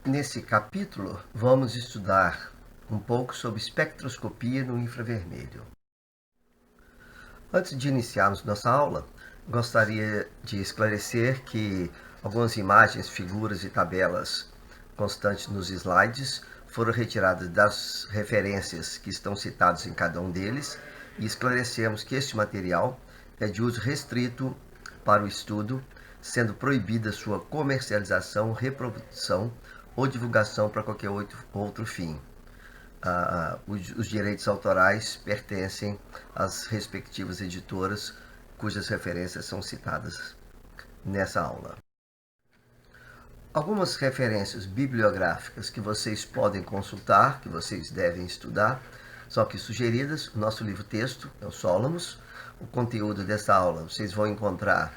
Nesse capítulo, vamos estudar um pouco sobre espectroscopia no infravermelho. Antes de iniciarmos nossa aula, gostaria de esclarecer que algumas imagens, figuras e tabelas constantes nos slides foram retiradas das referências que estão citadas em cada um deles e esclarecemos que este material é de uso restrito para o estudo, sendo proibida sua comercialização, reprodução ou divulgação para qualquer outro fim. Os direitos autorais pertencem às respectivas editoras, cujas referências são citadas nessa aula. Algumas referências bibliográficas que vocês podem consultar, que vocês devem estudar, são aqui sugeridas. O nosso livro-texto é o Solomos. O conteúdo dessa aula vocês vão encontrar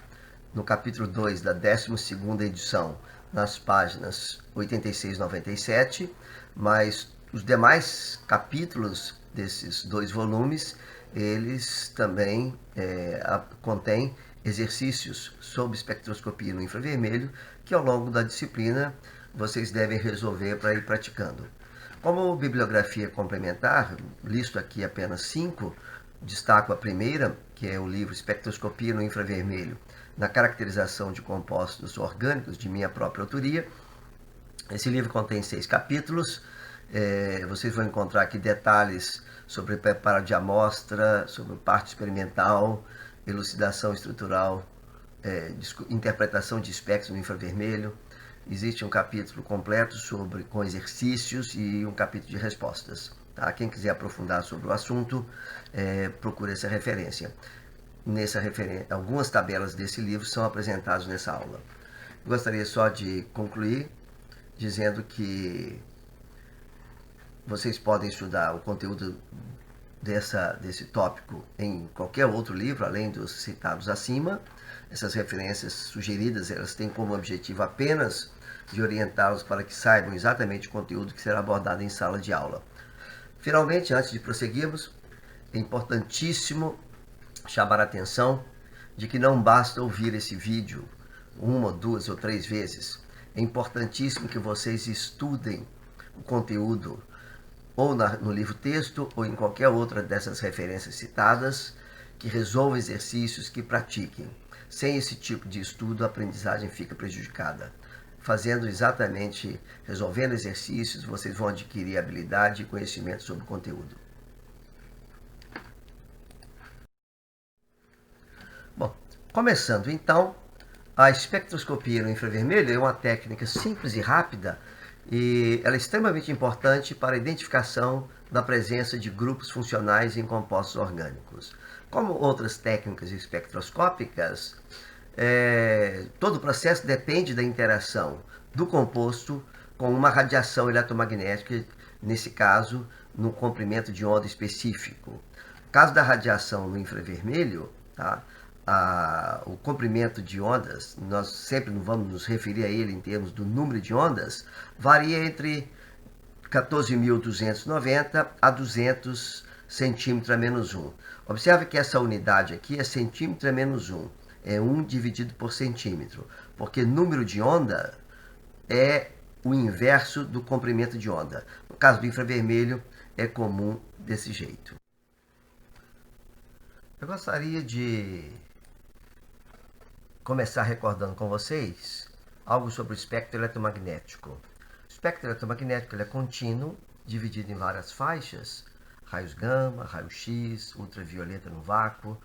no capítulo 2 da 12ª edição, nas páginas 86 e 97, mas os demais capítulos desses 2 volumes, eles também contêm exercícios sobre espectroscopia no infravermelho, que ao longo da disciplina vocês devem resolver para ir praticando. Como bibliografia complementar, listo aqui apenas 5, destaco a primeira, que é o livro Espectroscopia no Infravermelho, na caracterização de compostos orgânicos, de minha própria autoria. Esse livro contém 6 capítulos. Vocês vão encontrar aqui detalhes sobre o preparo de amostra, sobre parte experimental, elucidação estrutural, interpretação de espectros no infravermelho. Existe um capítulo completo com exercícios e um capítulo de respostas. Tá? Quem quiser aprofundar sobre o assunto, procure essa referência. Algumas tabelas desse livro são apresentadas nessa aula. Gostaria só de concluir dizendo que vocês podem estudar o conteúdo desse tópico em qualquer outro livro, além dos citados acima. Essas referências sugeridas, elas têm como objetivo apenas de orientá-los para que saibam exatamente o conteúdo que será abordado em sala de aula. Finalmente, antes de prosseguirmos, é importantíssimo chamar a atenção de que não basta ouvir esse vídeo 1, 2 ou 3 vezes. É importantíssimo que vocês estudem o conteúdo ou no livro-texto ou em qualquer outra dessas referências citadas, que resolvam exercícios, que pratiquem. Sem esse tipo de estudo, a aprendizagem fica prejudicada. Resolvendo exercícios, vocês vão adquirir habilidade e conhecimento sobre o conteúdo. Bom, começando então, a espectroscopia no infravermelho é uma técnica simples e rápida, e ela é extremamente importante para a identificação da presença de grupos funcionais em compostos orgânicos. Como outras técnicas espectroscópicas, todo o processo depende da interação do composto com uma radiação eletromagnética, nesse caso, num comprimento de onda específico. No caso da radiação no infravermelho, tá? O comprimento de ondas, nós sempre não vamos nos referir a ele em termos do número de ondas, varia entre 14.290 a 200 centímetros a menos 1. Observe que essa unidade aqui é centímetro a menos 1. É 1 dividido por centímetro, porque número de onda é o inverso do comprimento de onda. No caso do infravermelho, é comum desse jeito. Eu gostaria de começar recordando com vocês algo sobre o espectro eletromagnético. O espectro eletromagnético é contínuo, dividido em várias faixas: raios gama, raio-x, ultravioleta no vácuo,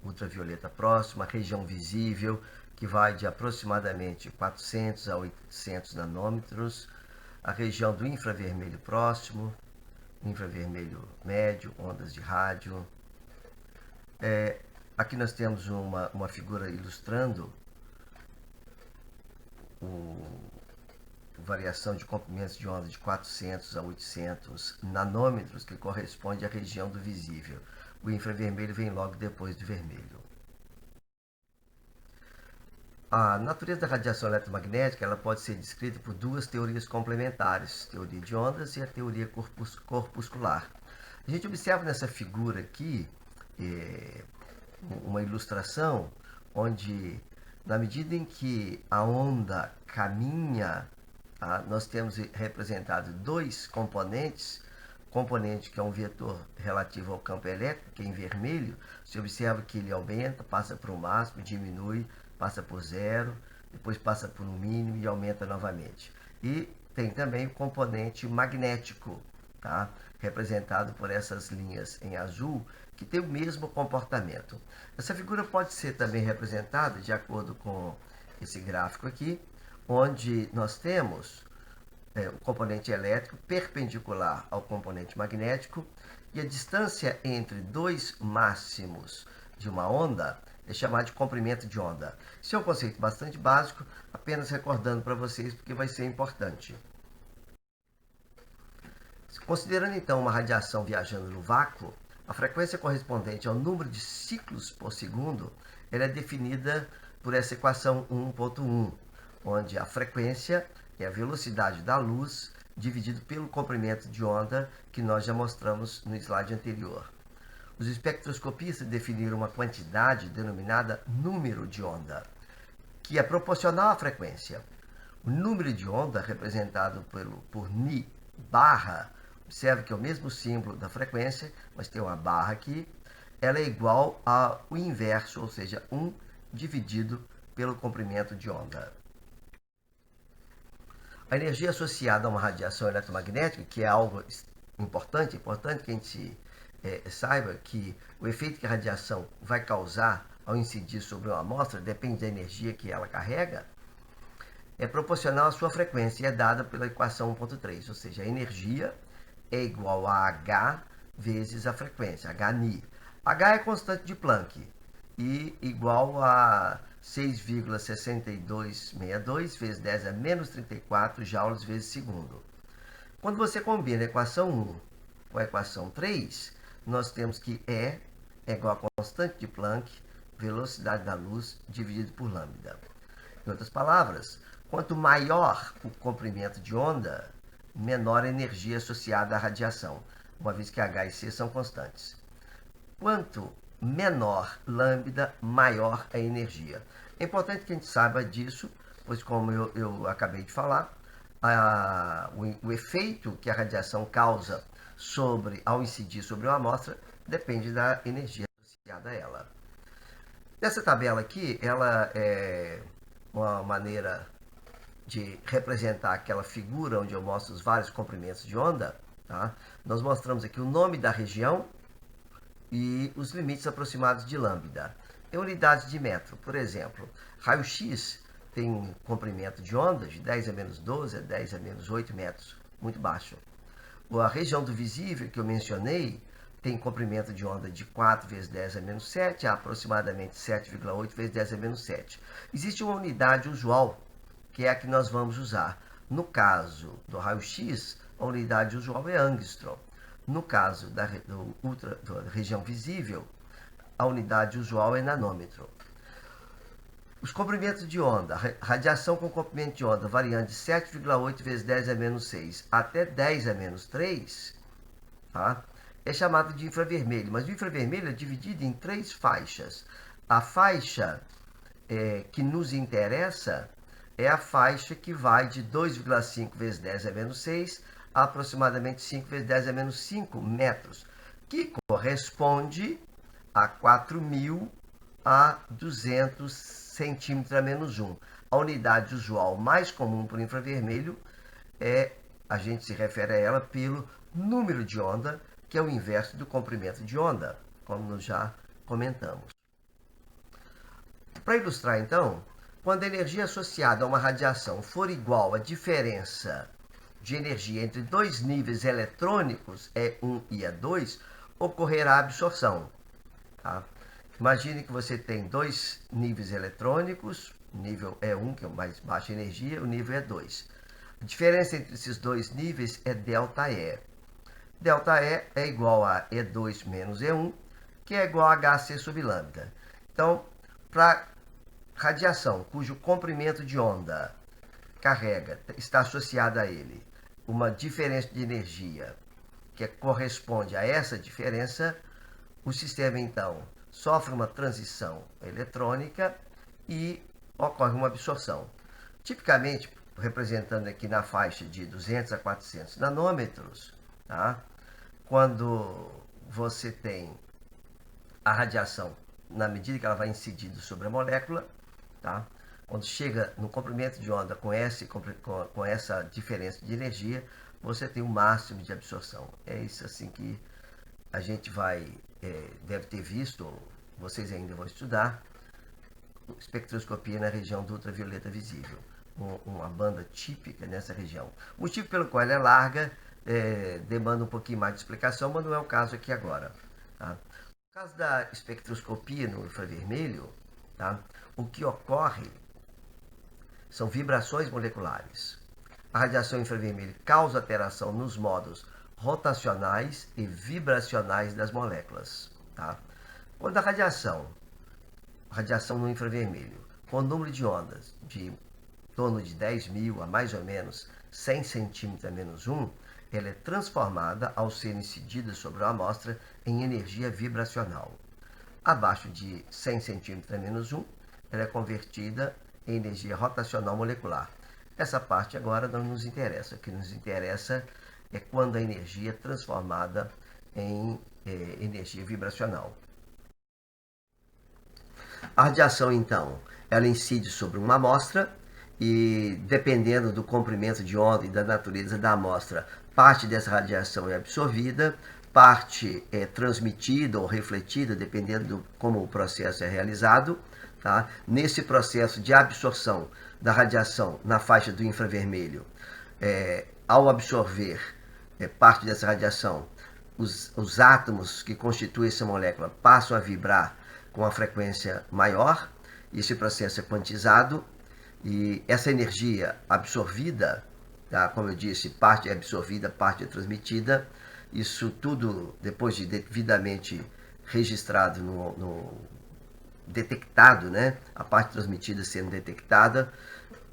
ultravioleta próximo, a região visível, que vai de aproximadamente 400 a 800 nanômetros, a região do infravermelho próximo, infravermelho médio, ondas de rádio. Aqui nós temos uma figura ilustrando variação de comprimentos de onda de 400 a 800 nanômetros, que corresponde à região do visível. O infravermelho vem logo depois do vermelho. A natureza da radiação eletromagnética ela pode ser descrita por 2 teorias complementares, a teoria de ondas e a teoria corpuscular. A gente observa nessa figura aqui uma ilustração onde, na medida em que a onda caminha tá? Nós temos representado dois componentes. Componente que é um vetor relativo ao campo elétrico, que é em vermelho, você observa que ele aumenta, passa para o máximo, diminui, passa por zero, depois passa por um mínimo e aumenta novamente. E tem também o componente magnético, tá? Representado por essas linhas em azul, que tem o mesmo comportamento. Essa figura pode ser também representada de acordo com esse gráfico aqui, onde nós temos o componente elétrico perpendicular ao componente magnético, e a distância entre dois máximos de uma onda é chamada de comprimento de onda. Isso é um conceito bastante básico, apenas recordando para vocês porque vai ser importante. Considerando então uma radiação viajando no vácuo, a frequência correspondente ao número de ciclos por segundo ela é definida por essa equação 1.1, onde a frequência é a velocidade da luz dividido pelo comprimento de onda que nós já mostramos no slide anterior. Os espectroscopistas definiram uma quantidade denominada número de onda, que é proporcional à frequência. O número de onda, representado por ni barra, observe que é o mesmo símbolo da frequência, mas tem uma barra aqui, ela é igual ao inverso, ou seja, 1 dividido pelo comprimento de onda. A energia associada a uma radiação eletromagnética, que é algo importante que a gente saiba que o efeito que a radiação vai causar ao incidir sobre uma amostra depende da energia que ela carrega, é proporcional à sua frequência e é dada pela equação 1.3, ou seja, a energia é igual a H vezes a frequência, Hν. H é constante de Planck e igual a 6,6262 vezes 10 a menos 34 joules vezes segundo. Quando você combina a equação 1 com a equação 3, nós temos que E é igual a constante de Planck, velocidade da luz, dividido por lambda. Em outras palavras, quanto maior o comprimento de onda, menor a energia associada à radiação, uma vez que H e C são constantes. Quanto menor lambda, maior a energia. É importante que a gente saiba disso, pois como eu acabei de falar, o efeito que a radiação causa ao incidir sobre uma amostra depende da energia associada a ela. Essa tabela aqui, ela é uma maneira de representar aquela figura onde eu mostro os vários comprimentos de onda. Tá? Nós mostramos aqui o nome da região e os limites aproximados de lambda. Em unidades de metro, por exemplo, raio-x tem um comprimento de onda de 10 a menos 12 a 10 a menos 8 metros, muito baixo. A região do visível que eu mencionei tem comprimento de onda de 4 vezes 10 a menos 7 a aproximadamente 7,8 vezes 10 a menos 7. Existe uma unidade usual, que é a que nós vamos usar. No caso do raio-x, a unidade usual é angstrom. No caso da região visível, a unidade usual é nanômetro. Os comprimentos de onda, radiação com comprimento de onda variando de 7,8 vezes 10 a menos 6 até 10 a menos 3, tá? É chamado de infravermelho, mas o infravermelho é dividido em 3 faixas. A faixa que nos interessa é a faixa que vai de 2,5 vezes 10 a menos 6 a aproximadamente 5 vezes 10 a menos 5 metros, que corresponde a 4.000 a 200 centímetros a menos 1. A unidade usual mais comum para o infravermelho a gente se refere a ela pelo número de onda, que é o inverso do comprimento de onda, como nós já comentamos. Para ilustrar então, quando a energia associada a uma radiação for igual à diferença de energia entre dois níveis eletrônicos, E1 e E2, ocorrerá a absorção. Tá? Imagine que você tem dois níveis eletrônicos, o nível E1, que é o mais baixa energia, o nível E2. A diferença entre esses dois níveis é ΔE. ΔE é igual a E2 menos E1, que é igual a HC sobre lambda. Então, para radiação cujo comprimento de onda está associada a ele uma diferença de energia que corresponde a essa diferença, o sistema então sofre uma transição eletrônica e ocorre uma absorção. Tipicamente, representando aqui na faixa de 200 a 400 nanômetros, tá? Quando você tem a radiação, na medida que ela vai incidindo sobre a molécula, tá? Quando chega no comprimento de onda com essa diferença de energia, você tem o máximo de absorção. É isso assim que a gente deve ter visto, vocês ainda vão estudar, espectroscopia na região do ultravioleta visível, uma banda típica nessa região. O motivo pelo qual ela é larga demanda um pouquinho mais de explicação, mas não é o caso aqui agora. Tá? No caso da espectroscopia no infravermelho, tá? O que ocorre são vibrações moleculares. A radiação infravermelha causa alteração nos modos rotacionais e vibracionais das moléculas. Tá? Quando a radiação no infravermelho, com número de ondas de em torno de 10.000 a mais ou menos 100 centímetros a menos 1, ela é transformada ao ser incidida sobre a amostra em energia vibracional. Abaixo de 100 centímetros a menos 1, ela é convertida em energia rotacional molecular. Essa parte agora não nos interessa. O que nos interessa é quando a energia é transformada em energia vibracional. A radiação, então, ela incide sobre uma amostra e, dependendo do comprimento de onda e da natureza da amostra, parte dessa radiação é absorvida, parte é transmitida ou refletida, dependendo de como o processo é realizado. Tá? Nesse processo de absorção da radiação na faixa do infravermelho, ao absorver parte dessa radiação, os átomos que constituem essa molécula passam a vibrar com uma frequência maior. Esse processo é quantizado e essa energia absorvida, tá? Como eu disse, parte é absorvida, parte é transmitida. Isso tudo depois de devidamente registrado detectado, né? A parte transmitida sendo detectada,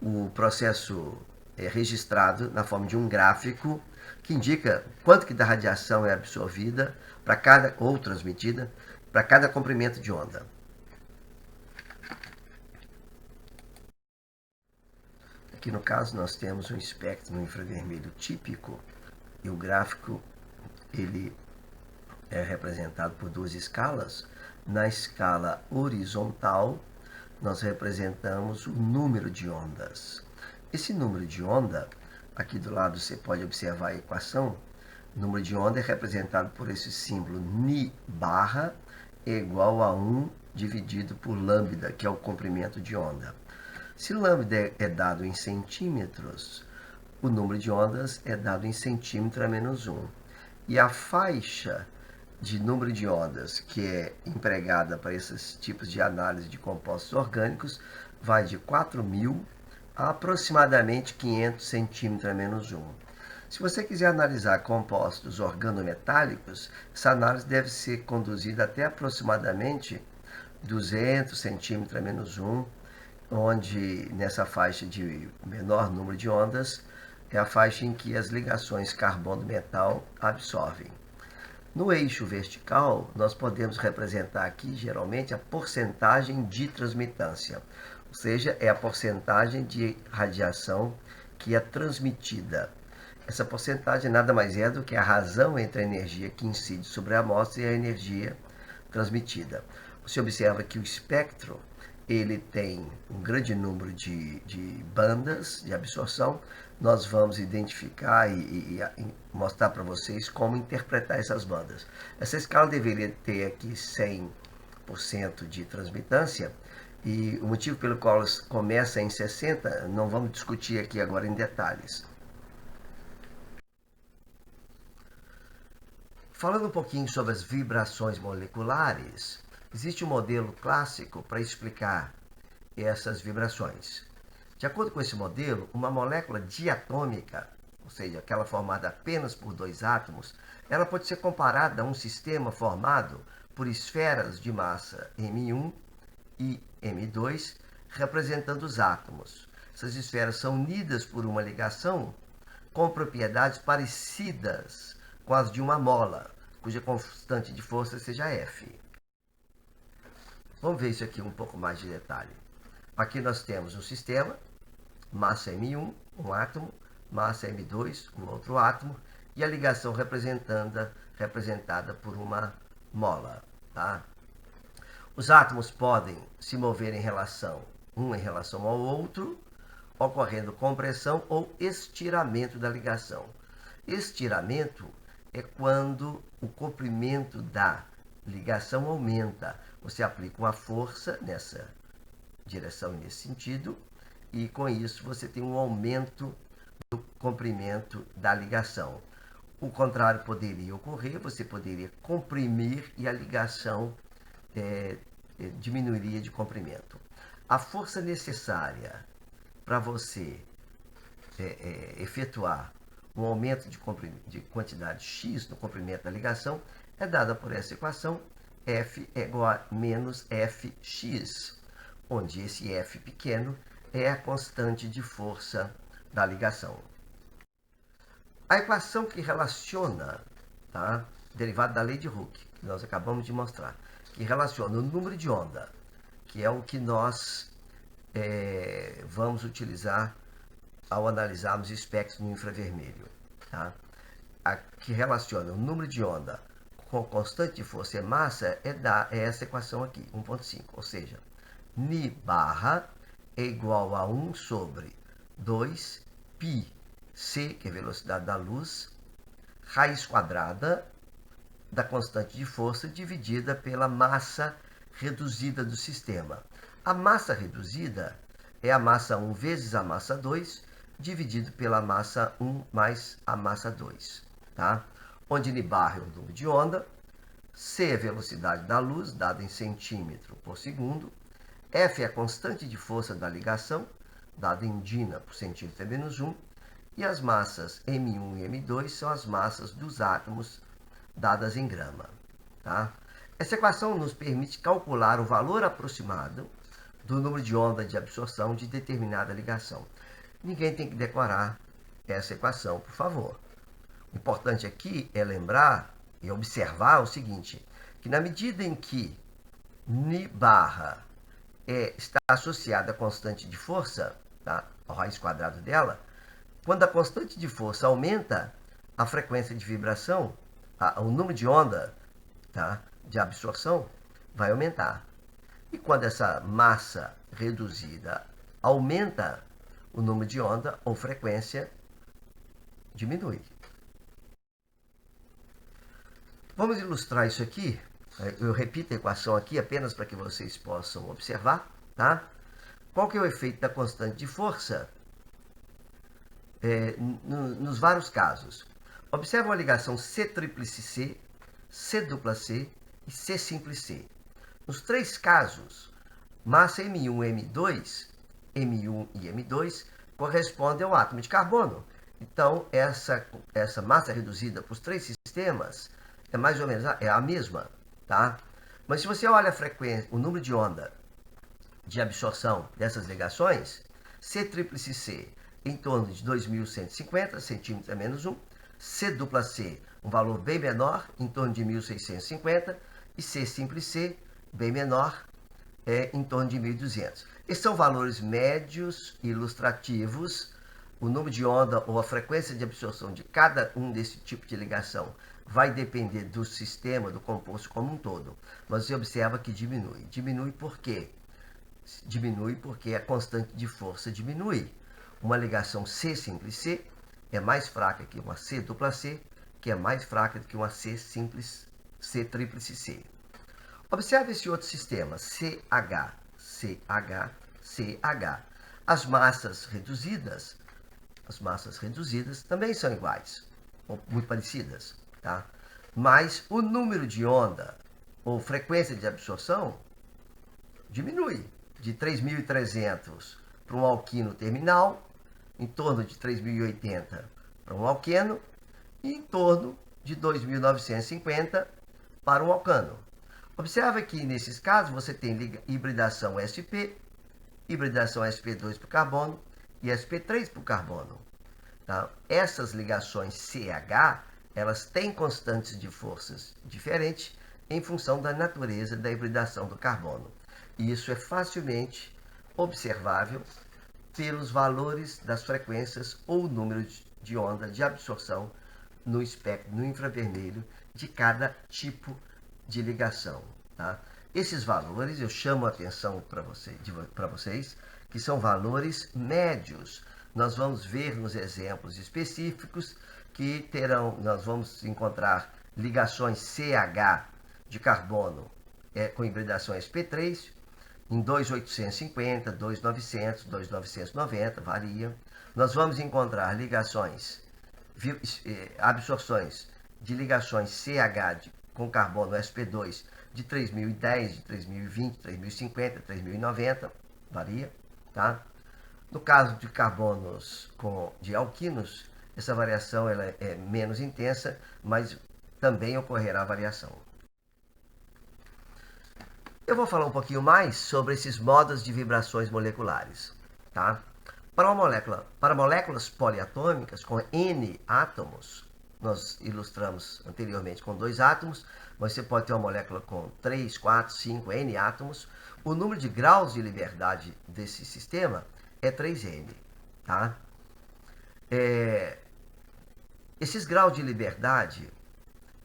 o processo é registrado na forma de um gráfico que indica quanto que da radiação é absorvida para cada ou transmitida para cada comprimento de onda. Aqui no caso nós temos um espectro no infravermelho típico e o gráfico ele é representado por duas escalas. Na escala horizontal nós representamos o número de ondas. Esse número de onda, aqui do lado você pode observar a equação. O número de onda é representado por esse símbolo ni barra é igual a 1 dividido por lambda, que é o comprimento de onda. Se lambda é dado em centímetros, o número de ondas é dado em centímetro a menos 1. E a faixa de número de ondas que é empregada para esses tipos de análise de compostos orgânicos vai de 4.000 a aproximadamente 500 centímetros a menos 1. Se você quiser analisar compostos organometálicos, essa análise deve ser conduzida até aproximadamente 200 centímetros a menos 1, onde nessa faixa de menor número de ondas é a faixa em que as ligações carbono-metal absorvem. No eixo vertical, nós podemos representar aqui, geralmente, a porcentagem de transmitância, ou seja, é a porcentagem de radiação que é transmitida. Essa porcentagem nada mais é do que a razão entre a energia que incide sobre a amostra e a energia transmitida. Você observa que o espectro ele tem um grande número de bandas de absorção. Nós vamos identificar e mostrar para vocês como interpretar essas bandas. Essa escala deveria ter aqui 100% de transmitância, e o motivo pelo qual ela começa em 60%, não vamos discutir aqui agora em detalhes. Falando um pouquinho sobre as vibrações moleculares, existe um modelo clássico para explicar essas vibrações. De acordo com esse modelo, uma molécula diatômica, ou seja, aquela formada apenas por dois átomos, ela pode ser comparada a um sistema formado por esferas de massa M1 e M2, representando os átomos. Essas esferas são unidas por uma ligação com propriedades parecidas com as de uma mola, cuja constante de força seja F. Vamos ver isso aqui um pouco mais de detalhe. Aqui nós temos um sistema massa M1, um átomo, massa M2, um outro átomo, e a ligação representada por uma mola. Tá? Os átomos podem se mover em relação ao outro, ocorrendo compressão ou estiramento da ligação. Estiramento é quando o comprimento da ligação aumenta. Você aplica uma força nessa direção e nesse sentido, e com isso você tem um aumento do comprimento da ligação. O contrário poderia ocorrer, você poderia comprimir e a ligação diminuiria de comprimento. A força necessária para você efetuar um aumento de quantidade x no comprimento da ligação é dada por essa equação, F é igual a menos Fx, onde esse F pequeno é a constante de força da ligação. A equação que relaciona, tá, derivada da lei de Hooke, que nós acabamos de mostrar, que relaciona o número de onda, que é o que nós vamos utilizar ao analisarmos espectro no infravermelho. Tá? A que relaciona o número de onda com constante de força e massa é essa equação aqui, 1.5. Ou seja, Ni barra é igual a 1 sobre 2 π c, que é a velocidade da luz, raiz quadrada da constante de força dividida pela massa reduzida do sistema. A massa reduzida é a massa 1 vezes a massa 2, dividido pela massa 1 mais a massa 2. Tá? Onde Ni barra é o número de onda, c é a velocidade da luz, dada em centímetro por segundo, F é a constante de força da ligação, dada em Dina por centímetro menos 1, e as massas M1 e M2 são as massas dos átomos dadas em grama. Tá? Essa equação nos permite calcular o valor aproximado do número de onda de absorção de determinada ligação. Ninguém tem que decorar essa equação, por favor. O importante aqui é lembrar e observar o seguinte, que na medida em que Ni barra está associada à constante de força, tá, ao raiz quadrado dela, quando a constante de força aumenta, a frequência de vibração, o número de onda, tá, de absorção vai aumentar. E quando essa massa reduzida aumenta, o número de onda ou frequência diminui. Vamos ilustrar isso aqui. Eu repito a equação aqui apenas para que vocês possam observar. Tá? Qual que é o efeito da constante de força nos vários casos? Observe a ligação C≪C, C≪C e C≪C. Nos três casos, massa M1 e M2, M1 e M2 correspondem ao átomo de carbono. Então, essa massa reduzida para os três sistemas é mais ou menos a mesma. Tá? Mas se você olha a frequência, o número de onda de absorção dessas ligações, C≪C em torno de 2.150 centímetros a menos 1, C≪C um valor bem menor, em torno de 1.650, e C≪C bem menor, em torno de 1.200. Esses são valores médios ilustrativos. O número de onda ou a frequência de absorção de cada um desse tipo de ligação vai depender do sistema, do composto como um todo. Mas você observa que diminui. Diminui por quê? Diminui porque a constante de força diminui. Uma ligação C≪C é mais fraca que uma C≪C, que é mais fraca do que uma C≪C. Observe esse outro sistema, CH, CH, CH. As massas reduzidas também são iguais, ou muito parecidas, tá? Mas o número de onda, ou frequência de absorção, diminui de 3.300 para um alquino terminal, em torno de 3.080 para um alqueno, e em torno de 2.950 para um alcano. Observe que, nesses casos, você tem hibridação sp, hibridação sp2 para o carbono e sp3 para o carbono. Tá? Essas ligações CH, elas têm constantes de forças diferentes em função da natureza da hibridação do carbono. E isso é facilmente observável pelos valores das frequências ou número de onda de absorção no espectro, no infravermelho, de cada tipo de ligação. Tá? Esses valores eu chamo a atenção para vocês, que são valores médios. Nós vamos ver nos exemplos específicos que nós vamos encontrar ligações CH de carbono com hibridação sp3 em 2.850, 2.900, 2.990, varia. Nós vamos encontrar absorções de ligações CH com carbono sp2 de 3.010, de 3.020, 3.050, 3.090, varia, tá? No caso de carbonos de alquinos, essa variação ela é menos intensa, mas também ocorrerá variação. Eu vou falar um pouquinho mais sobre esses modos de vibrações moleculares, tá? Para moléculas poliatômicas com N átomos, nós ilustramos anteriormente com 2 átomos, mas você pode ter uma molécula com 3, 4, 5, N átomos. O número de graus de liberdade desse sistema é 3N, tá? Esses graus de liberdade,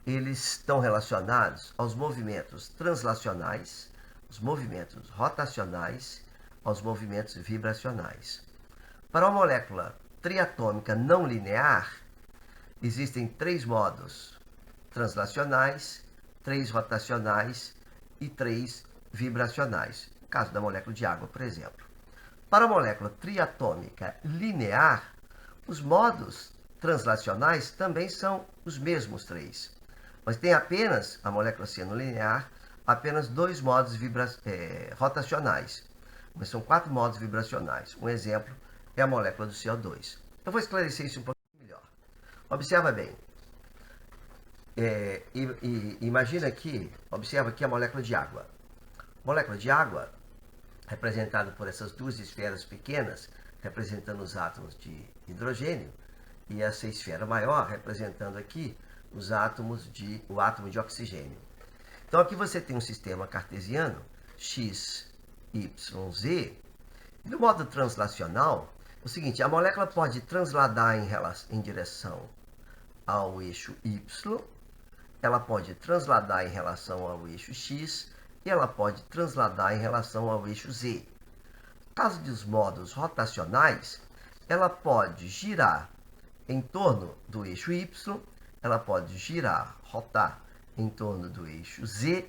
eles estão relacionados aos movimentos translacionais, aos movimentos rotacionais, aos movimentos vibracionais. Para uma molécula triatômica não linear, existem 3 modos translacionais, 3 rotacionais e 3 vibracionais. No caso da molécula de água, por exemplo. Para a molécula triatômica linear, os modos translacionais também são os mesmos 3. Mas tem apenas, a molécula sendo linear, apenas 2 modos rotacionais. Mas são 4 modos vibracionais. Um exemplo é a molécula do CO2. Eu vou esclarecer isso um pouquinho melhor. Observa bem. Imagina aqui, observa aqui a molécula de água. Molécula de água, representada por essas 2 esferas pequenas, representando os átomos de hidrogênio, e essa esfera maior, representando aqui o átomo de oxigênio. Então aqui você tem um sistema cartesiano, x, y, z. E no modo translacional, é o seguinte, a molécula pode transladar em direção ao eixo y, ela pode transladar em relação ao eixo x, e ela pode transladar em relação ao eixo z. No caso dos modos rotacionais, ela pode girar em torno do eixo y, ela pode rotar em torno do eixo z,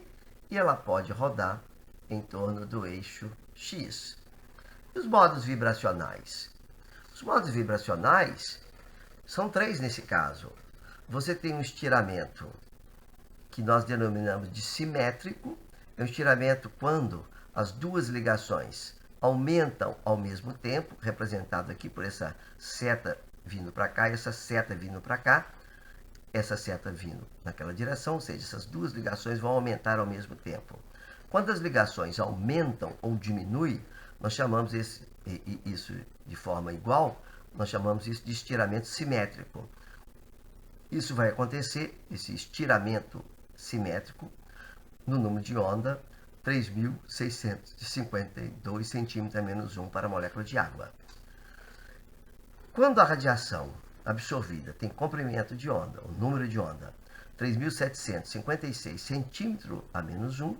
e ela pode rodar em torno do eixo x. E os modos vibracionais? Os modos vibracionais são 3 nesse caso. Você tem um estiramento que nós denominamos de simétrico. É um estiramento quando as 2 ligações aumentam ao mesmo tempo, representado aqui por essa seta vindo para cá e essa seta vindo para cá, essa seta vindo naquela direção, ou seja, essas 2 ligações vão aumentar ao mesmo tempo. Quando as ligações aumentam ou diminuem, nós chamamos isso de forma igual, nós chamamos isso de estiramento simétrico. Isso vai acontecer, esse estiramento simétrico, no número de onda 3.652 centímetros a menos 1 para a molécula de água. Quando a radiação absorvida tem comprimento de onda, o número de onda 3.756 centímetros a menos 1,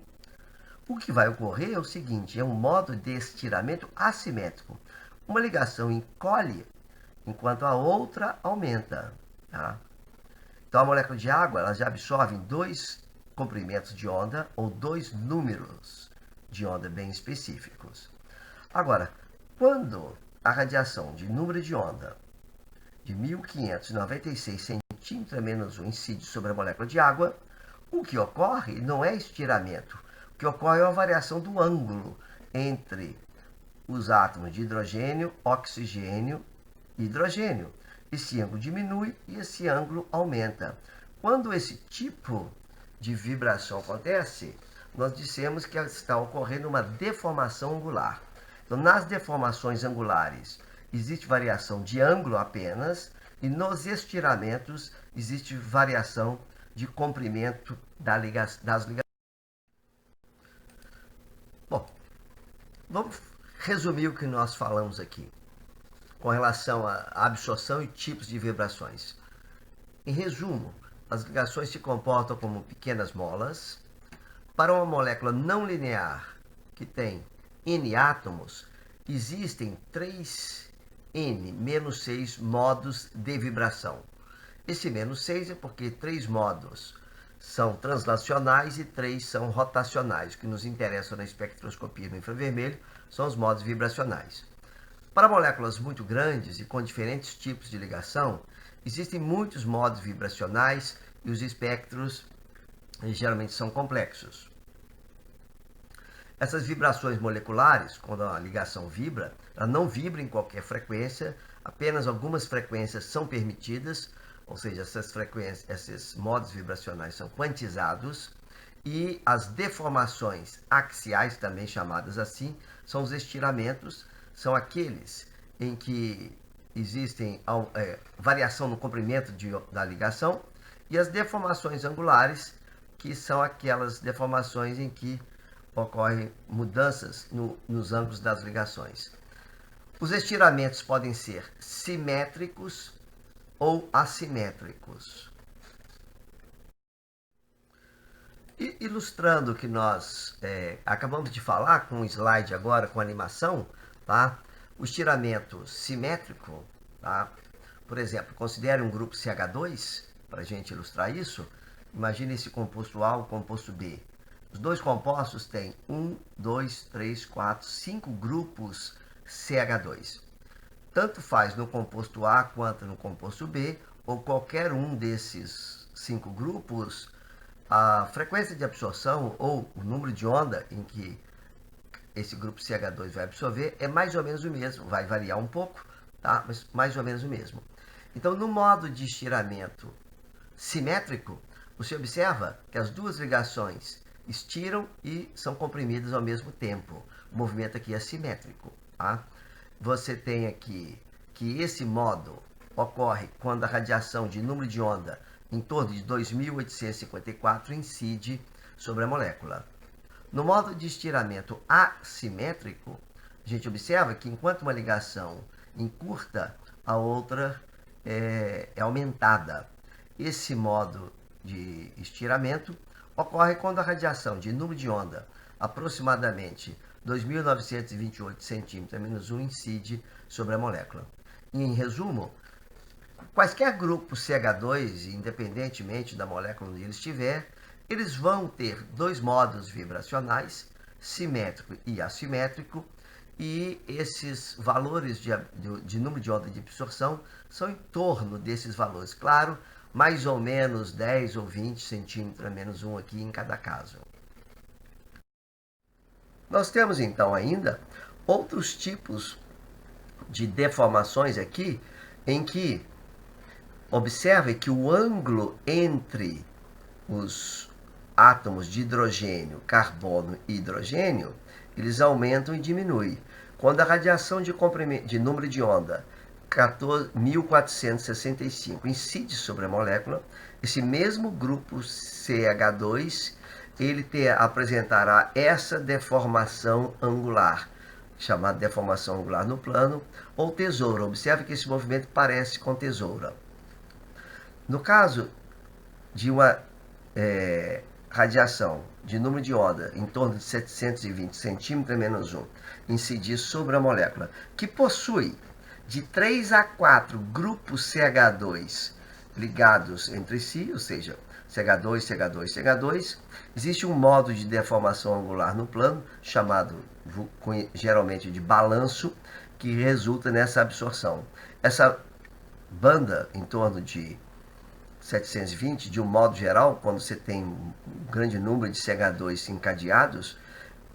o que vai ocorrer é o seguinte, é um modo de estiramento assimétrico. Uma ligação encolhe enquanto a outra aumenta. Tá? Então a molécula de água ela já absorve 2 comprimentos de onda ou 2 números de onda bem específicos. Agora, quando a radiação de número de onda de 1.596 centímetros a menos 1 incide sobre a molécula de água, o que ocorre não é estiramento. O que ocorre é uma variação do ângulo entre os átomos de hidrogênio, oxigênio e hidrogênio. Esse ângulo diminui e esse ângulo aumenta. Quando esse tipo de vibração acontece, nós dissemos que está ocorrendo uma deformação angular. Então, nas deformações angulares, existe variação de ângulo apenas, e nos estiramentos, existe variação de comprimento das ligações. Bom, vamos resumir o que nós falamos aqui. com relação à absorção e tipos de vibrações. Em resumo, as ligações se comportam como pequenas molas. Para uma molécula não linear que tem N átomos, existem 3N-6 modos de vibração. Esse menos 6 é porque 3 modos são translacionais e 3 são rotacionais. O que nos interessa na espectroscopia no infravermelho são os modos vibracionais. Para moléculas muito grandes e com diferentes tipos de ligação, existem muitos modos vibracionais e os espectros geralmente são complexos. Essas vibrações moleculares, quando a ligação vibra, ela não vibra em qualquer frequência, apenas algumas frequências são permitidas, ou seja, essas frequências, esses modos vibracionais são quantizados, e as deformações axiais, também chamadas assim, são os estiramentos, são aqueles em que existem variação no comprimento da ligação, e as deformações angulares, que são aquelas deformações em que ocorrem mudanças nos ângulos das ligações. Os estiramentos podem ser simétricos ou assimétricos. E, ilustrando o que nós acabamos de falar com um slide agora, com animação, tá? O estiramento simétrico, tá? Por exemplo, considere um grupo CH2, para a gente ilustrar isso. Imagine esse composto A e o composto B. Os dois compostos têm 1, 2, 3, 4, 5 grupos CH2. Tanto faz no composto A quanto no composto B, ou qualquer um desses 5 grupos, a frequência de absorção ou o número de onda em que esse grupo CH2 vai absorver é mais ou menos o mesmo. Vai variar um pouco, tá? Mas mais ou menos o mesmo. Então, no modo de estiramento simétrico, você observa que as duas ligações estiram e são comprimidas ao mesmo tempo. O movimento aqui é simétrico. Tá? Você tem aqui que esse modo ocorre quando a radiação de número de onda em torno de 2.854 incide sobre a molécula. No modo de estiramento assimétrico, a gente observa que enquanto uma ligação encurta, a outra é aumentada. Esse modo de estiramento ocorre quando a radiação de número de onda, aproximadamente 2.928 cm-1, incide sobre a molécula. E, em resumo, quaisquer grupos CH2, independentemente da molécula onde ele estiver, eles vão ter dois modos vibracionais, simétrico e assimétrico, e esses valores de número de onda de absorção são em torno desses valores. Claro, mais ou menos 10 ou 20 cm-1 aqui em cada caso. Nós temos então ainda outros tipos de deformações aqui, em que observe que o ângulo entre os átomos de hidrogênio, carbono e hidrogênio, eles aumentam e diminuem. Quando a radiação de número de onda 14.465 incide sobre a molécula, esse mesmo grupo CH2 ele apresentará essa deformação angular, chamada deformação angular no plano, ou tesoura. Observe que esse movimento parece com tesoura. No caso de uma radiação de número de onda em torno de 720 cm-1 incidir sobre a molécula, que possui de 3 a 4 grupos CH2 ligados entre si, ou seja, CH2, CH2, CH2, existe um modo de deformação angular no plano, chamado geralmente de balanço, que resulta nessa absorção. Essa banda em torno de 720, de um modo geral, quando você tem um grande número de CH2 encadeados,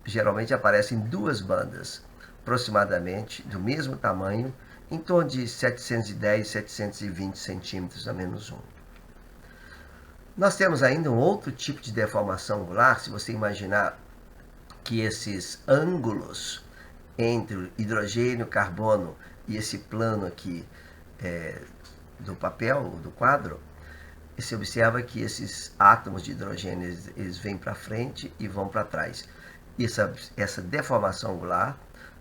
geralmente aparecem duas bandas, aproximadamente do mesmo tamanho, em torno de 710, 720 cm-1. Nós temos ainda um outro tipo de deformação angular, se você imaginar que esses ângulos entre o carbono e esse plano aqui do papel, do quadro, você observa que esses átomos de hidrogênio eles vêm para frente e vão para trás. Essa deformação angular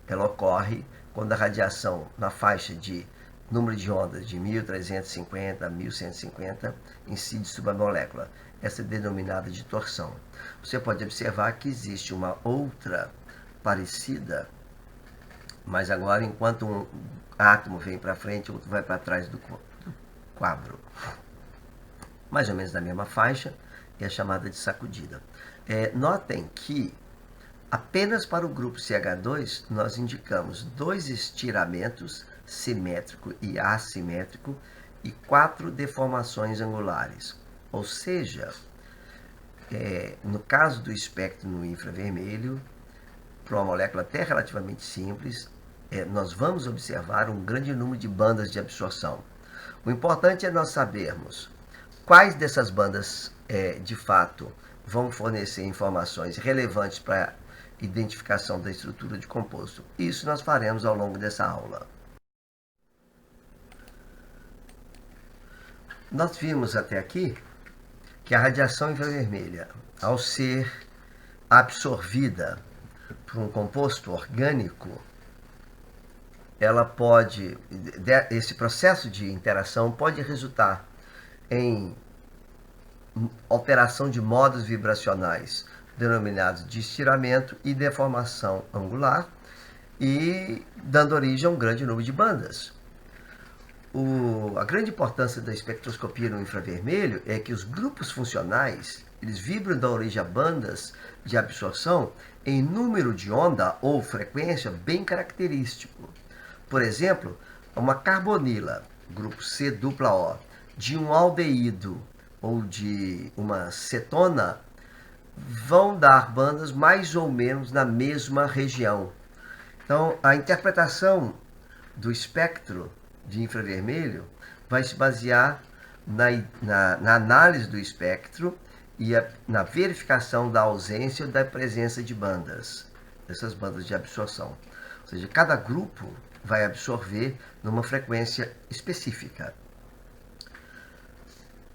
ela ocorre quando a radiação na faixa de número de ondas de 1350 a 1150 incide sobre a molécula. Essa é denominada de torção. Você pode observar que existe uma outra parecida, mas agora enquanto um átomo vem para frente, o outro vai para trás do quadro. Mais ou menos da mesma faixa, é a chamada de sacudida. Notem que apenas para o grupo CH2 nós indicamos 2 estiramentos, simétrico e assimétrico, e 4 deformações angulares. Ou seja, no caso do espectro no infravermelho, para uma molécula até relativamente simples, nós vamos observar um grande número de bandas de absorção. O importante é nós sabermos quais dessas bandas, de fato, vão fornecer informações relevantes para a identificação da estrutura de composto. Isso nós faremos ao longo dessa aula. Nós vimos até aqui que a radiação infravermelha, ao ser absorvida por um composto orgânico, esse processo de interação pode resultar em alteração de modos vibracionais, denominados de estiramento e deformação angular, e dando origem a um grande número de bandas. A grande importância da espectroscopia no infravermelho é que os grupos funcionais, eles vibram da origem a bandas de absorção em número de onda ou frequência bem característico. Por exemplo, uma carbonila, grupo C-O, de um aldeído ou de uma cetona, vão dar bandas mais ou menos na mesma região. Então, a interpretação do espectro de infravermelho vai se basear na análise do espectro e na verificação da ausência ou da presença de bandas, dessas bandas de absorção. Ou seja, cada grupo vai absorver numa frequência específica.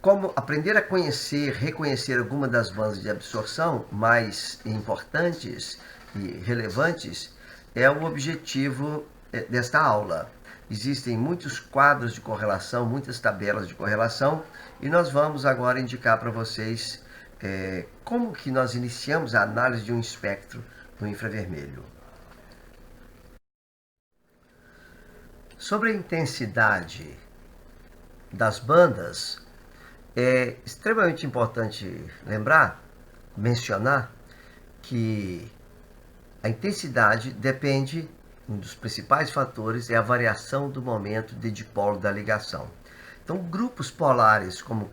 Como aprender a conhecer, reconhecer alguma das bandas de absorção mais importantes e relevantes é o objetivo desta aula. Existem muitos quadros de correlação, muitas tabelas de correlação, e nós vamos agora indicar para vocês como que nós iniciamos a análise de um espectro no infravermelho. Sobre a intensidade das bandas, é extremamente importante mencionar que a intensidade depende, um dos principais fatores é a variação do momento de dipolo da ligação. Então, grupos polares como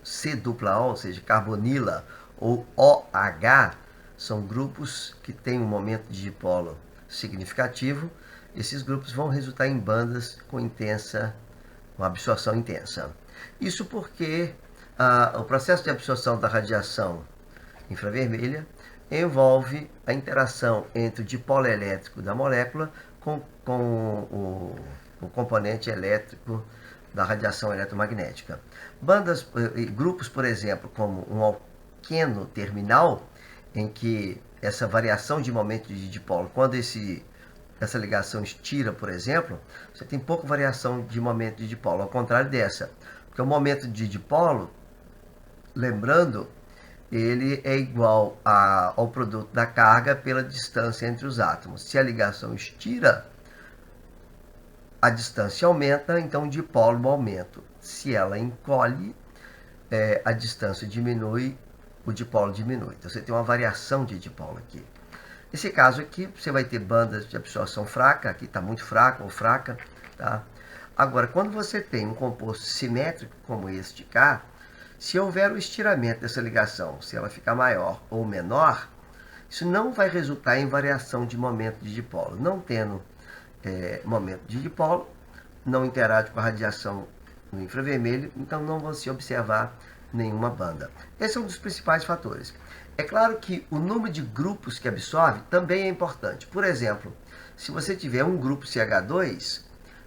C-O, ou seja, carbonila, ou OH, são grupos que têm um momento de dipolo significativo. Esses grupos vão resultar em bandas com uma absorção intensa. Isso porque o processo de absorção da radiação infravermelha envolve a interação entre o dipolo elétrico da molécula com o componente elétrico da radiação eletromagnética. Grupos, por exemplo, como um alqueno terminal, em que essa variação de momento de dipolo, quando essa ligação estira, por exemplo, você tem pouca variação de momento de dipolo, ao contrário dessa. Porque o momento de dipolo, lembrando, ele é igual ao produto da carga pela distância entre os átomos. Se a ligação estira, a distância aumenta, então o dipolo aumenta. Se ela encolhe, a distância diminui, o dipolo diminui. Então você tem uma variação de dipolo aqui. Nesse caso aqui, você vai ter bandas de absorção fraca, aqui está muito fraca ou fraca, tá? Agora, quando você tem um composto simétrico como este cá, se houver o estiramento dessa ligação, se ela ficar maior ou menor, isso não vai resultar em variação de momento de dipolo. Não tendo momento de dipolo, não interage com a radiação no infravermelho, então não vão se observar nenhuma banda. Esse é um dos principais fatores. É claro que o número de grupos que absorve também é importante. Por exemplo, se você tiver um grupo CH2,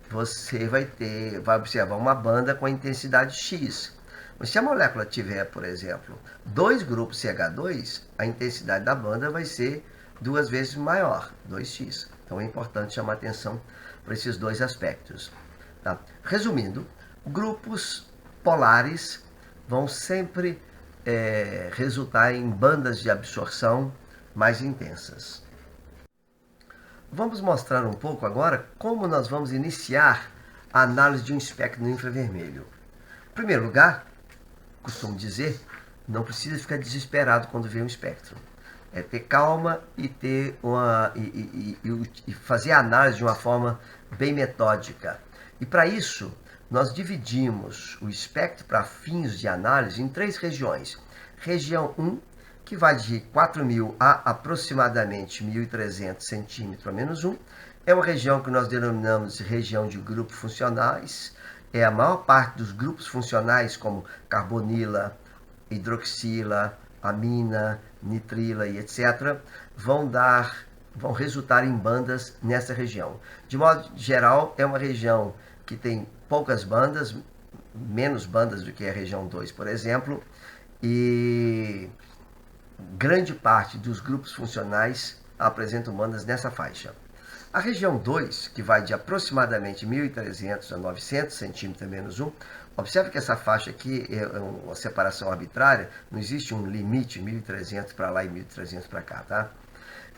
você vai observar uma banda com a intensidade X. Mas se a molécula tiver, por exemplo, 2 grupos CH2, a intensidade da banda vai ser 2 vezes maior, 2x. Então é importante chamar atenção para esses dois aspectos. Tá? Resumindo, grupos polares vão sempre resultar em bandas de absorção mais intensas. Vamos mostrar um pouco agora como nós vamos iniciar a análise de um espectro no infravermelho. Em primeiro lugar, costumo dizer, não precisa ficar desesperado quando vê um espectro. É ter calma e ter e fazer a análise de uma forma bem metódica. E para isso, nós dividimos o espectro para fins de análise em 3 regiões. Região 1, que vai de 4.000 a aproximadamente 1.300 centímetros a menos 1, é uma região que nós denominamos de região de grupos funcionais. A maior parte dos grupos funcionais, como carbonila, hidroxila, amina, nitrila e etc., vão resultar em bandas nessa região. De modo geral, é uma região que tem poucas bandas, menos bandas do que a região 2, por exemplo, e grande parte dos grupos funcionais apresentam bandas nessa faixa. A região 2, que vai de aproximadamente 1.300 a 900 centímetros a menos 1, observe que essa faixa aqui é uma separação arbitrária, não existe um limite 1.300 para lá e 1.300 para cá, tá?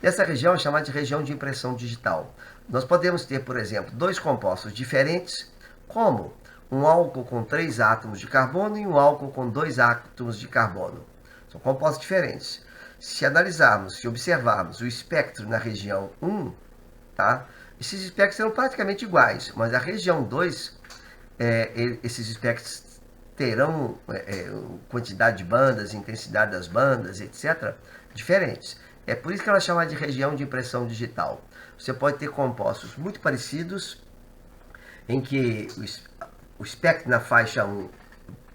Essa região é chamada de região de impressão digital. Nós podemos ter, por exemplo, 2 compostos diferentes, como um álcool com 3 átomos de carbono e um álcool com 2 átomos de carbono. São compostos diferentes. Se analisarmos, se observarmos o espectro na região 1, tá? Esses espectros serão praticamente iguais, mas a região 2, esses espectros terão quantidade de bandas, intensidade das bandas, etc., diferentes. É por isso que ela é chamada de região de impressão digital. Você pode ter compostos muito parecidos, em que o espectro na faixa 1 é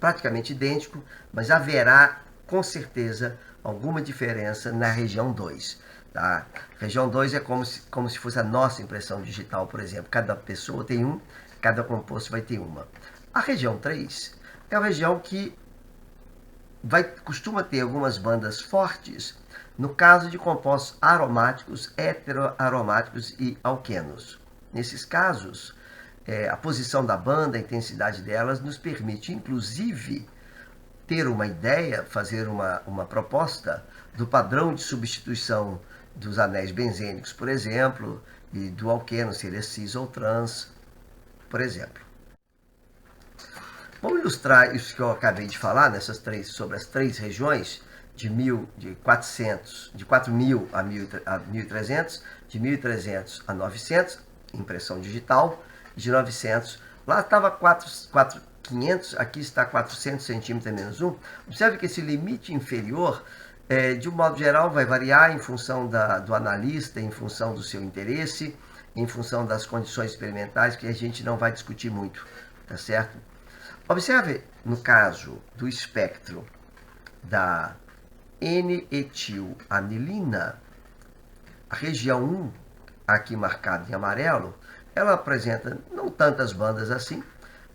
praticamente idêntico, mas haverá, com certeza, alguma diferença na região 2. Tá? Região 2 é como se fosse a nossa impressão digital, por exemplo. Cada pessoa tem um, cada composto vai ter uma. A região 3 é a região que costuma ter algumas bandas fortes, no caso de compostos aromáticos, heteroaromáticos e alquenos. Nesses casos, a posição da banda, a intensidade delas, nos permite, inclusive, ter uma ideia, fazer uma proposta do padrão de substituição dos anéis benzênicos, por exemplo, e do alqueno, se ele é cis ou trans, por exemplo. Vamos ilustrar isso que eu acabei de falar sobre as 3 regiões, de 4.000 a 1.300, de 1.300 a 900, impressão digital, de 900, lá estava 500, aqui está 400 centímetros a menos 1. Observe que esse limite inferior, de um modo geral, vai variar em função do analista, em função do seu interesse, em função das condições experimentais, que a gente não vai discutir muito, tá certo? Observe, no caso do espectro da N-etilanilina, a região 1, aqui marcada em amarelo, ela apresenta não tantas bandas assim,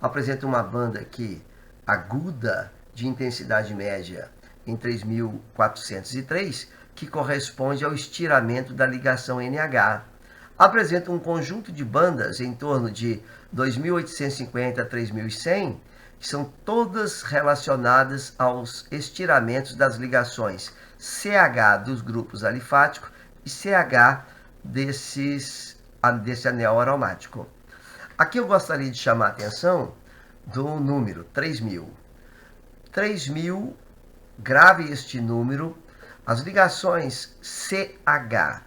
apresenta uma banda aqui aguda de intensidade média em 3.403, que corresponde ao estiramento da ligação NH. Apresenta um conjunto de bandas em torno de 2.850 a 3.100, que são todas relacionadas aos estiramentos das ligações CH dos grupos alifáticos e CH desse anel aromático. Aqui eu gostaria de chamar a atenção do número 3.000. 3.000, grave este número, as ligações CH,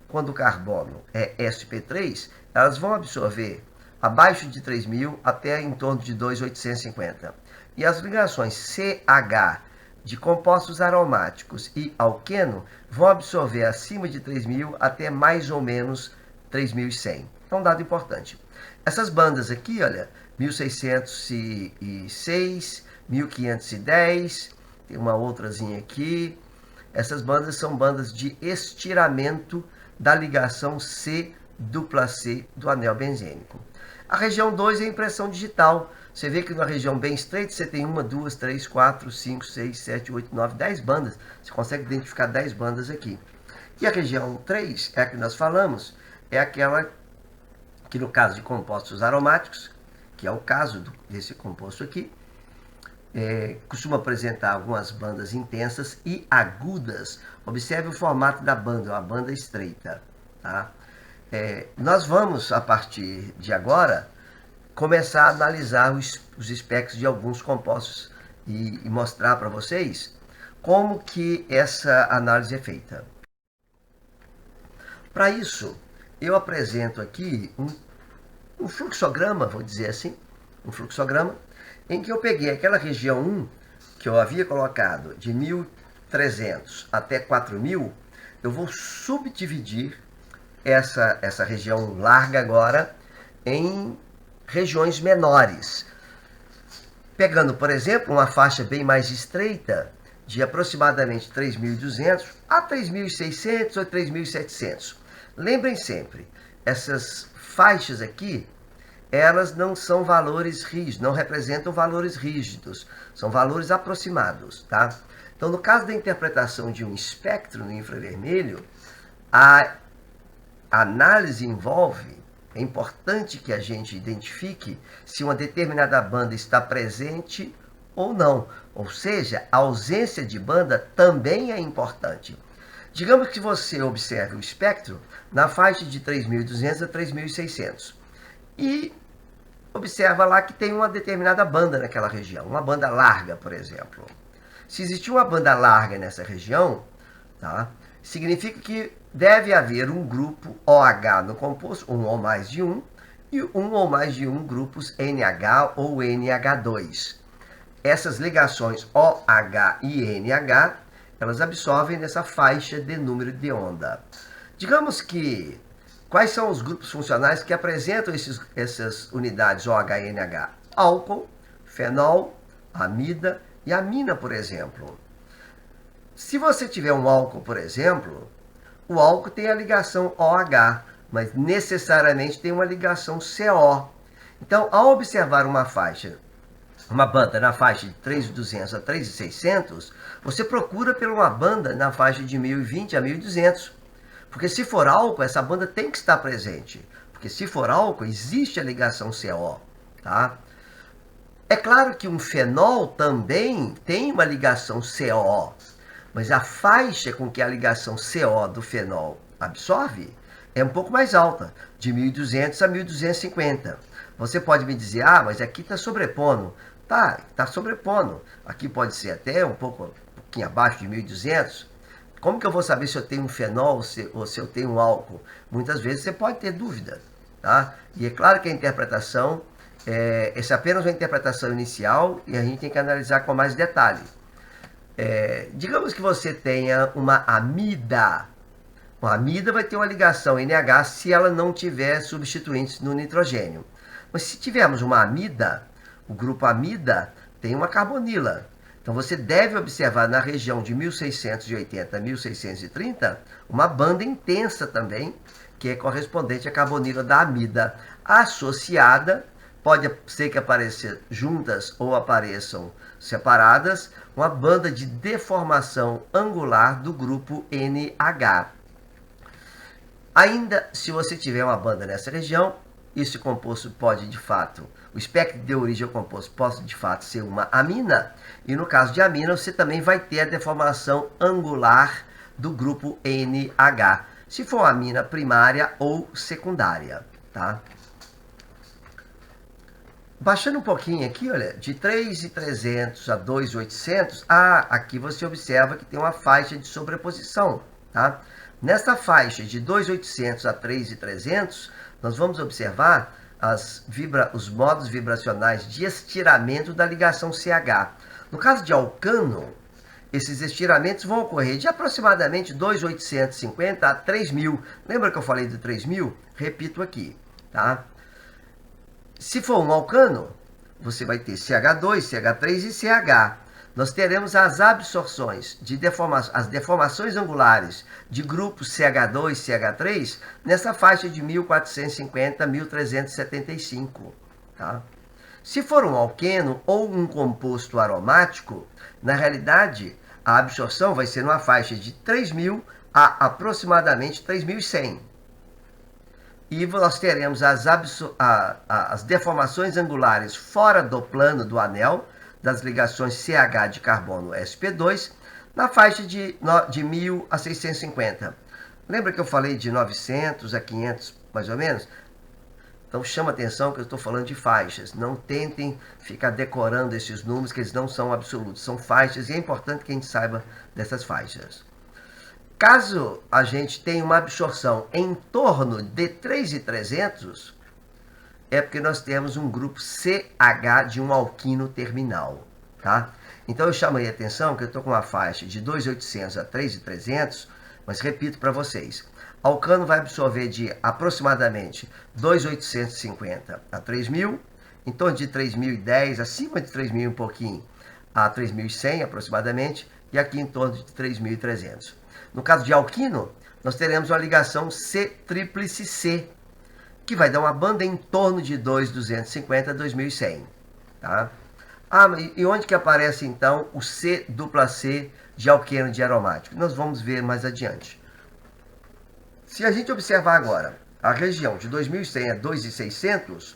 quando o carbono é sp3, elas vão absorver abaixo de 3.000 até em torno de 2.850. E as ligações CH de compostos aromáticos e alqueno vão absorver acima de 3.000 até mais ou menos 3.100. É um dado importante. Essas bandas aqui, olha, 1.606, 1.510, tem uma outrazinha aqui. Essas bandas são bandas de estiramento da ligação C dupla C do anel benzênico. A região 2 é a impressão digital. Você vê que na região bem estreita você tem 1, 2, 3, 4, 5, 6, 7, 8, 9, 10 bandas. Você consegue identificar 10 bandas aqui. E a região 3 é a que nós falamos, é aquela que no caso de compostos aromáticos, que é o caso desse composto aqui, costuma apresentar algumas bandas intensas e agudas. Observe o formato da banda, uma banda estreita. Tá? Nós vamos, a partir de agora, começar a analisar os espectros de alguns compostos e mostrar para vocês como que essa análise é feita. Para isso, eu apresento aqui um fluxograma, vou dizer assim, um fluxograma, em que eu peguei aquela região 1, que eu havia colocado de 1.300 até 4.000, eu vou subdividir essa região larga agora em regiões menores. Pegando, por exemplo, uma faixa bem mais estreita, de aproximadamente 3.200 a 3.600 ou 3.700. Lembrem sempre, essas faixas aqui, elas não são valores rígidos, não representam valores rígidos, são valores aproximados, tá? Então, no caso da interpretação de um espectro no infravermelho, a análise envolve, é importante que a gente identifique se uma determinada banda está presente ou não. Ou seja, a ausência de banda também é importante. Digamos que você observe o espectro na faixa de 3.200 a 3.600 e observa lá que tem uma determinada banda naquela região, uma banda larga, por exemplo. Se existir uma banda larga nessa região, tá, significa que deve haver um grupo OH no composto, um ou mais de um, e um ou mais de um grupos NH ou NH2. Essas ligações OH e NH, elas absorvem nessa faixa de número de onda. Digamos que, quais são os grupos funcionais que apresentam essas unidades OH e NH? Álcool, fenol, amida e amina, por exemplo. Se você tiver um álcool, por exemplo, o álcool tem a ligação OH, mas necessariamente tem uma ligação CO. Então, ao observar uma banda na faixa de 3.200 a 3.600, você procura por uma banda na faixa de 1.020 a 1.200. Porque se for álcool, essa banda tem que estar presente. Porque se for álcool, existe a ligação CO. Tá? É claro que um fenol também tem uma ligação CO. Mas a faixa com que a ligação CO do fenol absorve é um pouco mais alta, de 1.200 a 1.250. Você pode me dizer, mas aqui está sobrepondo. Tá sobrepondo. Aqui pode ser até um pouquinho abaixo de 1.200. Como que eu vou saber se eu tenho um fenol ou se eu tenho um álcool? Muitas vezes você pode ter dúvida. Tá? E é claro que a interpretação, essa é apenas uma interpretação inicial e a gente tem que analisar com mais detalhe. Digamos que você tenha uma amida. Uma amida vai ter uma ligação NH se ela não tiver substituintes no nitrogênio. Mas se tivermos uma amida, o grupo amida tem uma carbonila. Então você deve observar na região de 1.680 a 1.630 uma banda intensa também, que é correspondente à carbonila da amida, associada, pode ser que apareçam juntas ou apareçam separadas, uma banda de deformação angular do grupo NH. Ainda, se você tiver uma banda nessa região, esse composto pode, de fato, o espectro de origem ao composto pode, de fato, ser uma amina. E no caso de amina, você também vai ter a deformação angular do grupo NH, se for uma amina primária ou secundária, tá? Baixando um pouquinho aqui, olha, de 3.300 a 2.800, aqui você observa que tem uma faixa de sobreposição, tá? Nessa faixa de 2.800 a 3.300, nós vamos observar os modos vibracionais de estiramento da ligação CH. No caso de alcano, esses estiramentos vão ocorrer de aproximadamente 2.850 a 3.000. Lembra que eu falei de 3.000? Repito aqui, tá? Se for um alcano, você vai ter CH2, CH3 e CH. Nós teremos as absorções, as deformações angulares de grupos CH2 e CH3 nessa faixa de 1.450 a 1.375. Tá? Se for um alqueno ou um composto aromático, na realidade, a absorção vai ser numa faixa de 3.000 a aproximadamente 3.100. E nós teremos as deformações angulares fora do plano do anel das ligações CH de carbono sp2 na faixa de 1.000 a 650. Lembra que eu falei de 900 a 500, mais ou menos? Então chama atenção que eu estou falando de faixas. Não tentem ficar decorando esses números, que eles não são absolutos. São faixas e é importante que a gente saiba dessas faixas. Caso a gente tenha uma absorção em torno de 3.300, é porque nós temos um grupo CH de um alquino terminal, tá? Então eu chamei a atenção que eu estou com uma faixa de 2.800 a 3.300, mas repito para vocês, alcano vai absorver de aproximadamente 2.850 a 3.000, em torno de 3.010, acima de 3.000 um pouquinho, a 3.100 aproximadamente, e aqui em torno de 3.300. No caso de alquino, nós teremos uma ligação C-tríplice-C, que vai dar uma banda em torno de 2.250 a 2.100. Tá? E onde que aparece, então, o C-dupla-C de alqueno diaromático? Nós vamos ver mais adiante. Se a gente observar agora a região de 2.100 a 2.600,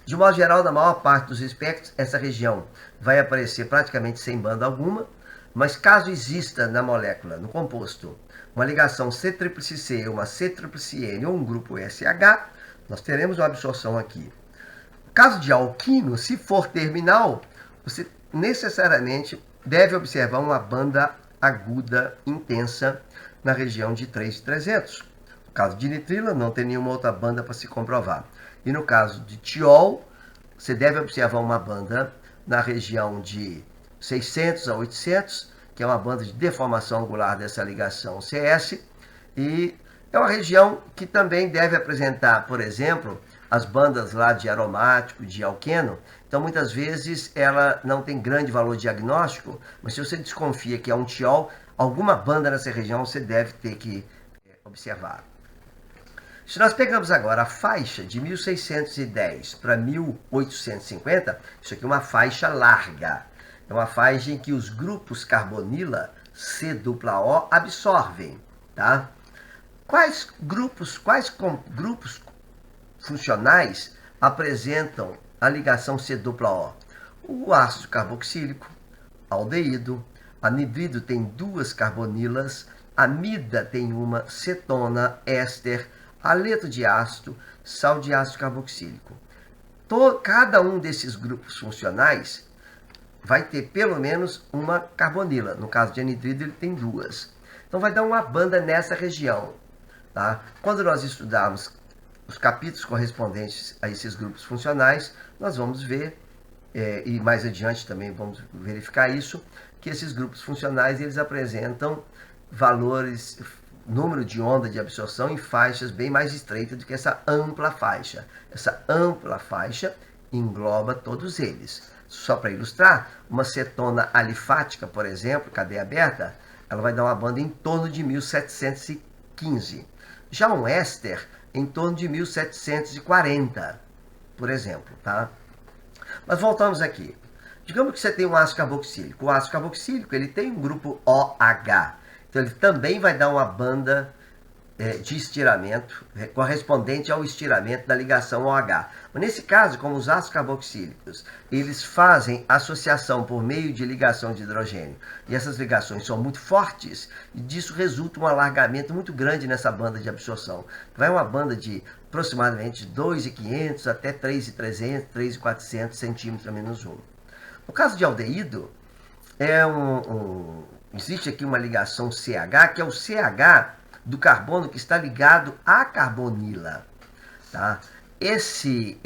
de modo geral, na maior parte dos espectros, essa região vai aparecer praticamente sem banda alguma, mas caso exista na molécula, no composto, uma ligação C-tríplice-C, uma C-tríplice-N ou um grupo SH, nós teremos uma absorção aqui. No caso de alquino, se for terminal, você necessariamente deve observar uma banda aguda intensa na região de 3.300. No caso de nitrila, não tem nenhuma outra banda para se comprovar. E no caso de tiol, você deve observar uma banda na região de 600 a 800, que é uma banda de deformação angular dessa ligação CS, e é uma região que também deve apresentar, por exemplo, as bandas lá de aromático, de alqueno. Então, muitas vezes, ela não tem grande valor diagnóstico, mas se você desconfia que é um tiol, alguma banda nessa região você deve ter que observar. Se nós pegamos agora a faixa de 1.610 para 1.850, isso aqui é uma faixa larga. É uma faixa em que os grupos carbonila C-O absorvem, tá? Quais grupos funcionais apresentam a ligação C-O? O ácido carboxílico, aldeído, anidrido tem duas carbonilas, amida tem uma, cetona, éster, haleto de ácido, sal de ácido carboxílico. Cada um desses grupos funcionais vai ter pelo menos uma carbonila. No caso de anidrido, ele tem duas. Então, vai dar uma banda nessa região. Tá? Quando nós estudarmos os capítulos correspondentes a esses grupos funcionais, nós vamos ver, e mais adiante também vamos verificar isso, que esses grupos funcionais eles apresentam valores, número de onda de absorção em faixas bem mais estreitas do que essa ampla faixa. Essa ampla faixa engloba todos eles. Só para ilustrar, uma cetona alifática, por exemplo, cadeia aberta, ela vai dar uma banda em torno de 1.715. Já um éster, em torno de 1.740, por exemplo. Tá? Mas voltamos aqui. Digamos que você tem um ácido carboxílico. O ácido carboxílico ele tem um grupo OH. Então ele também vai dar uma banda de estiramento, correspondente ao estiramento da ligação OH. Mas nesse caso, como os ácidos carboxílicos, eles fazem associação por meio de ligação de hidrogênio, e essas ligações são muito fortes, e disso resulta um alargamento muito grande nessa banda de absorção. Vai uma banda de aproximadamente 2.500 até 3.300, 3.400 centímetros a menos 1. No caso de aldeído, existe aqui uma ligação CH, que é o CH do carbono que está ligado à carbonila. Tá? Esse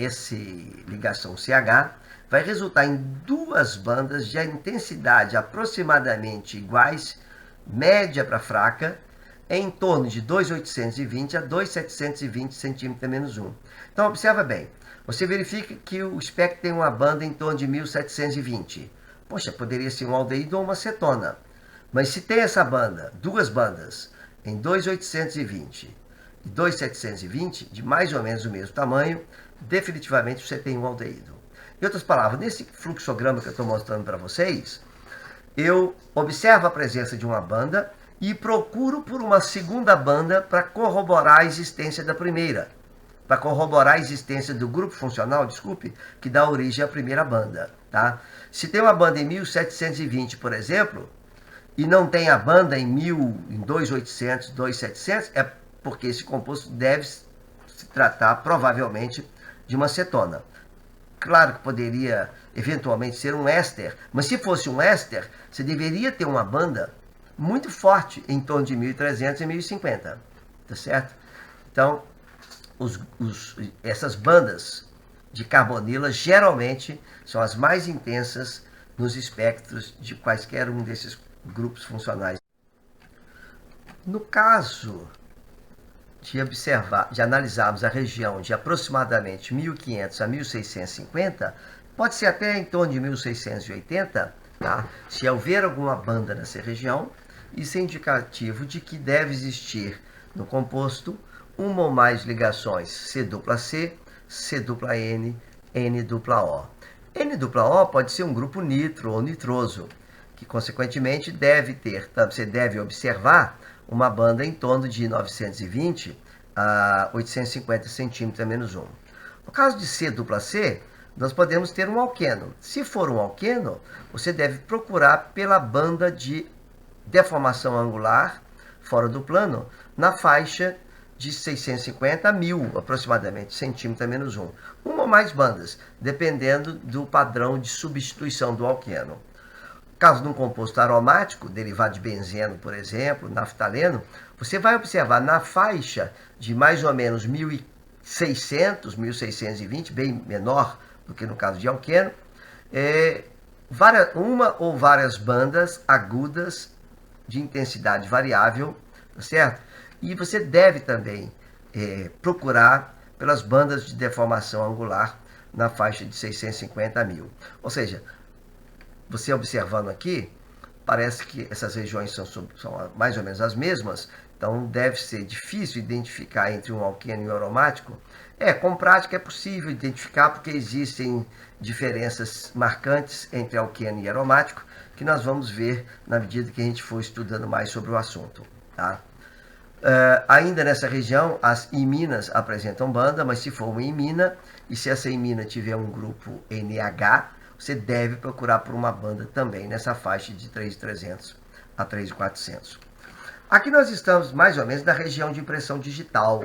ligação CH vai resultar em duas bandas de intensidade aproximadamente iguais, média para fraca, em torno de 2.820 a 2.720 centímetros a menos 1. Então, observa bem. Você verifica que o espectro tem uma banda em torno de 1.720. Poxa, poderia ser um aldeído ou uma cetona. Mas se tem essa banda, duas bandas, em 2.820 e 2.720, de mais ou menos o mesmo tamanho, definitivamente você tem um aldeído. Em outras palavras, nesse fluxograma que eu estou mostrando para vocês, eu observo a presença de uma banda e procuro por uma segunda banda para corroborar a existência da primeira, para corroborar a existência do grupo funcional, desculpe, que dá origem à primeira banda. Tá? Se tem uma banda em 1720, por exemplo, e não tem a banda em 2800, 2700, é porque esse composto deve se tratar provavelmente de uma cetona. Claro que poderia eventualmente ser um éster, mas se fosse um éster, você deveria ter uma banda muito forte em torno de 1300 e 1050, tá certo? Então, essas bandas de carbonila geralmente são as mais intensas nos espectros de quaisquer um desses grupos funcionais. No caso de analisarmos a região de aproximadamente 1500 a 1650, pode ser até em torno de 1680, tá? Se houver alguma banda nessa região, isso é indicativo de que deve existir no composto uma ou mais ligações C-C, C-N, N-O. N-O pode ser um grupo nitro ou nitroso, que consequentemente você deve observar uma banda em torno de 920 a 850 centímetros a menos 1. No caso de C-C, nós podemos ter um alqueno. Se for um alqueno, você deve procurar pela banda de deformação angular, fora do plano, na faixa de 650 a 1000, aproximadamente, centímetro a menos 1. Uma ou mais bandas, dependendo do padrão de substituição do alqueno. Caso de um composto aromático, derivado de benzeno, por exemplo, naftaleno, você vai observar na faixa de mais ou menos 1600, 1620, bem menor do que no caso de alqueno, uma ou várias bandas agudas de intensidade variável, certo? E você deve também procurar pelas bandas de deformação angular na faixa de 650 a 1000. Ou seja, você observando aqui, parece que essas regiões são mais ou menos as mesmas, então deve ser difícil identificar entre um alqueno e um aromático. Com prática é possível identificar porque existem diferenças marcantes entre alqueno e aromático, que nós vamos ver na medida que a gente for estudando mais sobre o assunto. Tá? Ainda nessa região, as iminas apresentam banda, mas se for uma imina, e se essa imina tiver um grupo NH, você deve procurar por uma banda também nessa faixa de 3.300 a 3.400. Aqui nós estamos mais ou menos na região de impressão digital.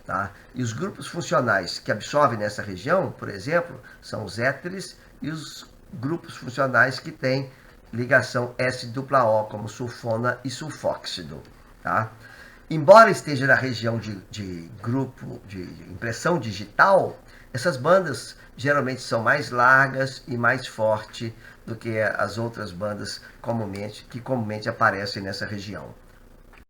Tá? E os grupos funcionais que absorvem nessa região, por exemplo, são os éteres e os grupos funcionais que têm ligação S-O, como sulfona e sulfóxido. Tá? Embora esteja na região de grupo de impressão digital, essas bandas geralmente são mais largas e mais fortes do que as outras bandas que comumente aparecem nessa região.